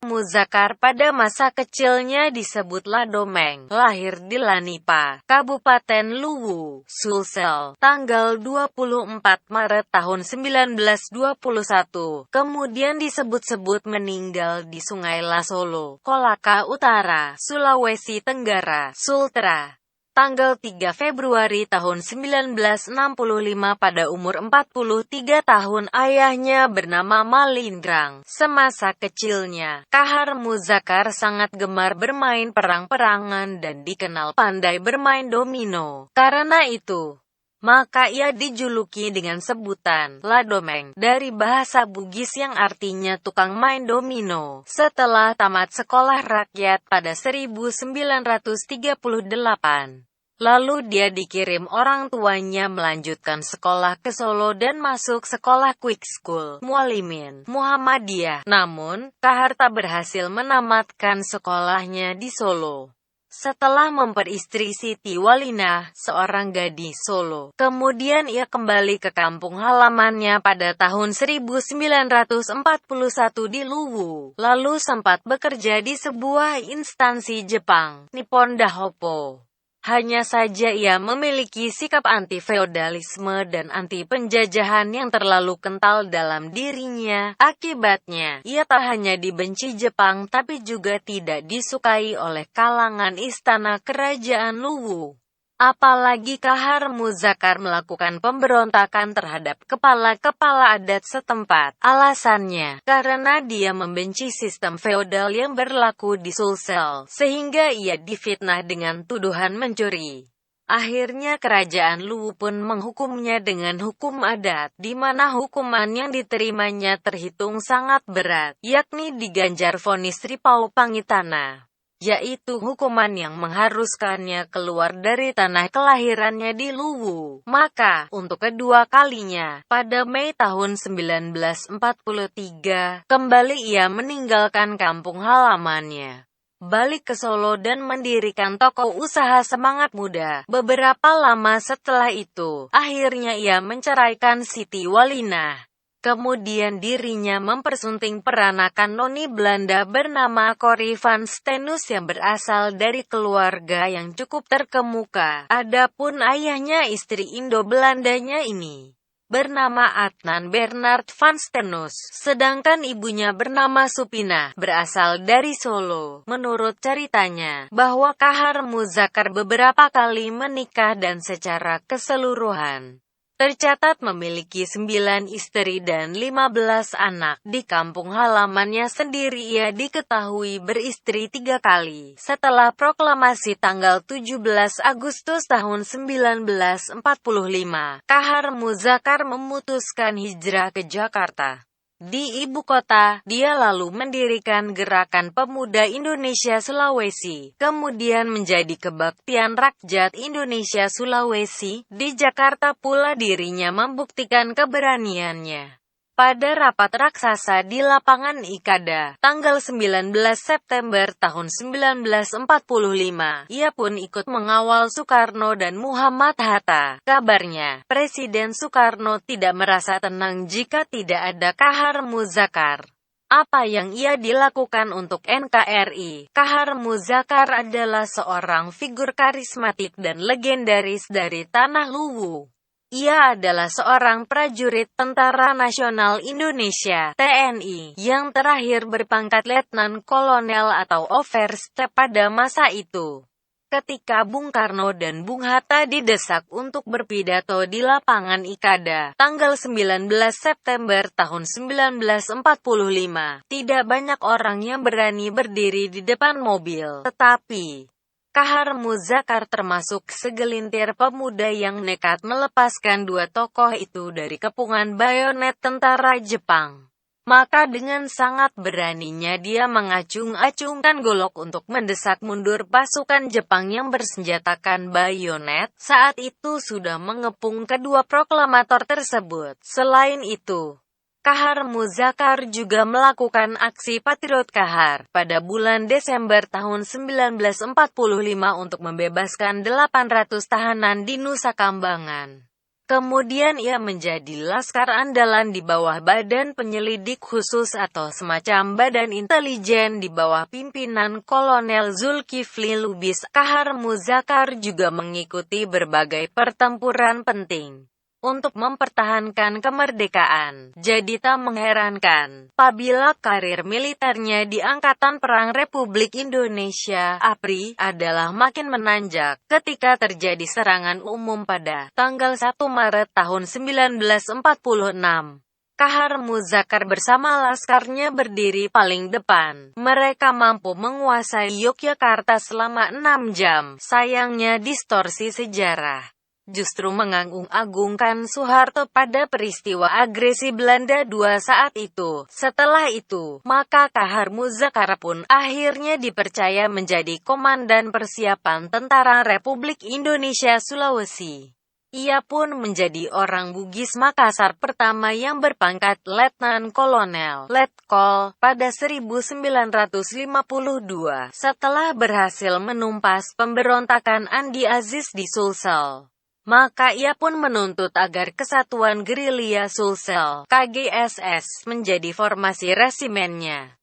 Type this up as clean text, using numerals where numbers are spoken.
Muzakkar pada masa kecilnya disebut Ladomeng, lahir di Lanipa, Kabupaten Luwu, Sulsel, tanggal 24 Maret tahun 1921. Kemudian disebut-sebut meninggal di Sungai Lasolo, Kolaka Utara, Sulawesi Tenggara, Sultra, tanggal 3 Februari tahun 1965 pada umur 43 tahun. Ayahnya bernama Malindrang. Semasa kecilnya, Kahar Muzakkar sangat gemar bermain perang-perangan dan dikenal pandai bermain domino. Karena itu, maka ia dijuluki dengan sebutan Ladomeng dari bahasa Bugis yang artinya tukang main domino. Setelah tamat sekolah rakyat pada 1938, lalu dia dikirim orang tuanya melanjutkan sekolah ke Solo dan masuk sekolah Quick School Mualimin Muhammadiyah. Namun, Kahar tak berhasil menamatkan sekolahnya di Solo. Setelah memperistri Siti Walinah, seorang gadis Solo, kemudian ia kembali ke kampung halamannya pada tahun 1941 di Luwu, lalu sempat bekerja di sebuah instansi Jepang, Nippon Dahopo. Hanya saja ia memiliki sikap anti-feodalisme dan anti-penjajahan yang terlalu kental dalam dirinya. Akibatnya, ia tak hanya dibenci Jepang tapi juga tidak disukai oleh kalangan istana kerajaan Luwu. Apalagi Kahar Muzakkar melakukan pemberontakan terhadap kepala-kepala adat setempat. Alasannya, karena dia membenci sistem feodal yang berlaku di Sulsel, sehingga ia difitnah dengan tuduhan mencuri. Akhirnya kerajaan Luwu pun menghukumnya dengan hukum adat, di mana hukuman yang diterimanya terhitung sangat berat, yakni diganjar vonis Ripau Pangitana, yaitu hukuman yang mengharuskannya keluar dari tanah kelahirannya di Luwu. Maka, untuk kedua kalinya, pada Mei tahun 1943, kembali ia meninggalkan kampung halamannya, balik ke Solo dan mendirikan toko usaha Semangat Muda. Beberapa lama setelah itu, akhirnya ia menceraikan Siti Walinah. Kemudian dirinya mempersunting peranakan noni Belanda bernama Corrie van Steenus yang berasal dari keluarga yang cukup terkemuka. Adapun ayahnya, istri Indo-Belandanya ini bernama Adnan Bernard van Steenus, sedangkan ibunya bernama Supina, berasal dari Solo. Menurut ceritanya, bahwa Kahar Muzakkar beberapa kali menikah dan secara keseluruhan tercatat memiliki 9 istri dan 15 anak. Di kampung halamannya sendiri ia diketahui beristri 3 kali. Setelah proklamasi tanggal 17 Agustus tahun 1945, Kahar Muzakkar memutuskan hijrah ke Jakarta. Di ibu kota, dia lalu mendirikan Gerakan Pemuda Indonesia Sulawesi, kemudian menjadi Kebaktian Rakyat Indonesia Sulawesi. Di Jakarta pula dirinya membuktikan keberaniannya. Pada rapat raksasa di lapangan Ikada, tanggal 19 September tahun 1945, ia pun ikut mengawal Soekarno dan Muhammad Hatta. Kabarnya, Presiden Soekarno tidak merasa tenang jika tidak ada Kahar Muzakkar. Apa yang ia dilakukan untuk NKRI? Kahar Muzakkar adalah seorang figur karismatik dan legendaris dari Tanah Luwu. Ia adalah seorang prajurit Tentara Nasional Indonesia (TNI) yang terakhir berpangkat Letnan Kolonel atau Overste pada masa itu. Ketika Bung Karno dan Bung Hatta didesak untuk berpidato di lapangan Ikada, tanggal 19 September tahun 1945, tidak banyak orang yang berani berdiri di depan mobil. Tetapi Kahar Muzakkar termasuk segelintir pemuda yang nekat melepaskan 2 tokoh itu dari kepungan bayonet tentara Jepang. Maka dengan sangat beraninya dia mengacung-acungkan golok untuk mendesak mundur pasukan Jepang yang bersenjatakan bayonet. Saat itu sudah mengepung kedua proklamator tersebut. Selain itu, Kahar Muzakkar juga melakukan aksi Patriot Kahar pada bulan Desember tahun 1945 untuk membebaskan 800 tahanan di Nusa Kambangan. Kemudian ia menjadi laskar andalan di bawah Badan Penyelidik Khusus atau semacam badan intelijen di bawah pimpinan Kolonel Zulkifli Lubis. Kahar Muzakkar juga mengikuti berbagai pertempuran penting untuk mempertahankan kemerdekaan. Jadi tak mengherankan apabila karir militernya di Angkatan Perang Republik Indonesia (APRI) adalah makin menanjak ketika terjadi serangan umum pada tanggal 1 Maret tahun 1946. Kahar Muzakkar bersama laskarnya berdiri paling depan. Mereka mampu menguasai Yogyakarta selama 6 jam. Sayangnya distorsi sejarah justru mengagung-agungkan Soeharto pada peristiwa agresi Belanda II saat itu. Setelah itu, maka Kahar Muzakkar pun akhirnya dipercaya menjadi Komandan Persiapan Tentara Republik Indonesia Sulawesi. Ia pun menjadi orang Bugis Makassar pertama yang berpangkat Letnan Kolonel (Letkol) pada 1952 setelah berhasil menumpas pemberontakan Andi Aziz di Sulsel. Maka ia pun menuntut agar Kesatuan Gerilya Sulsel (KGSS) menjadi formasi resimennya.